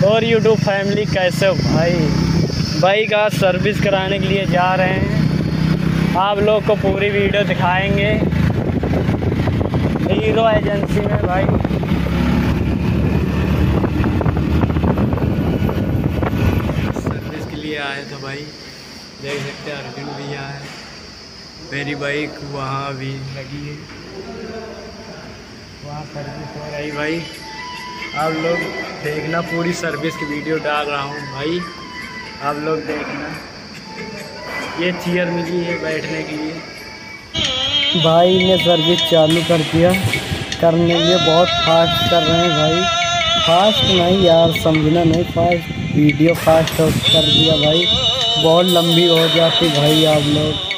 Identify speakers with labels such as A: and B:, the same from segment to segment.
A: और YouTube family कैसे हो भाई। बाइक आज सर्विस कराने के लिए जा रहे हैं, आप लोग को पूरी वीडियो दिखाएंगे हीरो एजेंसी में भाई। सर्विस के लिए आए तो भाई देख सकते हैं अर्जुन भैया है, मेरी बाइक वहाँ भी लगी है, वहाँ सर्विस हो रही भाई। आप लोग देखना, पूरी सर्विस की वीडियो डाल रहा हूँ भाई, आप लोग देखना। ये चेयर मिली है बैठने के लिए, भाई ने सर्विस चालू कर दिया, करने के लिए बहुत फास्ट कर रहे हैं भाई। फास्ट नहीं यार, समझना नहीं, फास्ट वीडियो फास्ट कर दिया भाई, बहुत लंबी हो जाती भाई। आप लोग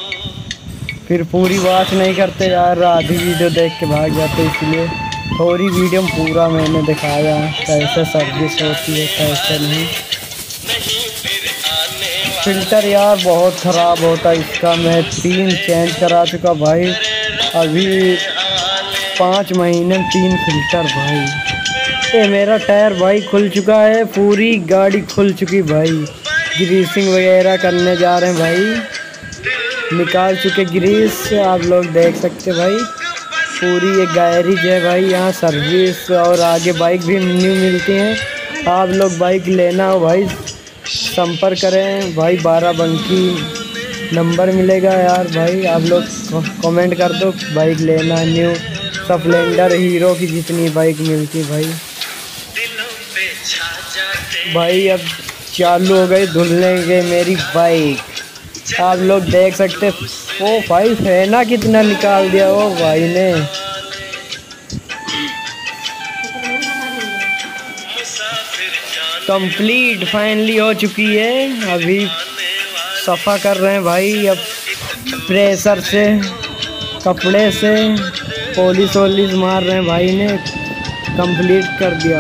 A: फिर पूरी बात नहीं करते यार, आधी वीडियो देख के भाग जाते, इसलिए थोड़ी वीडियो में पूरा मैंने दिखाया कैसे सर्विस होती है कैसे नहीं। फ़िल्टर यार बहुत ख़राब होता है इसका, मैं 3 चेंज करा चुका भाई, अभी 5 महीने में 3 फ़िल्टर भाई। ये मेरा टायर भाई खुल चुका है, पूरी गाड़ी खुल चुकी भाई। ग्रीसिंग वगैरह करने जा रहे हैं भाई, निकाल चुके ग्रीस, आप लोग देख सकते भाई। पूरी एक गैरेज है भाई, यहाँ सर्विस और आगे बाइक भी न्यू मिलती हैं। आप लोग बाइक लेना हो भाई संपर्क करें भाई, 12 बंकी नंबर मिलेगा यार भाई। आप लोग कमेंट कर दो बाइक लेना न्यू, स्प्लेंडर हीरो की जितनी बाइक मिलती भाई। भाई अब चालू हो गई धुलने के मेरी बाइक, आप लोग देख सकते। ओ भाई फेना कितना निकाल दिया वो भाई ने। कंप्लीट फाइनली हो चुकी है, अभी सफ़ा कर रहे हैं भाई। अब प्रेशर से कपड़े से पॉलिश वॉलिश मार रहे हैं भाई ने, कंप्लीट कर दिया।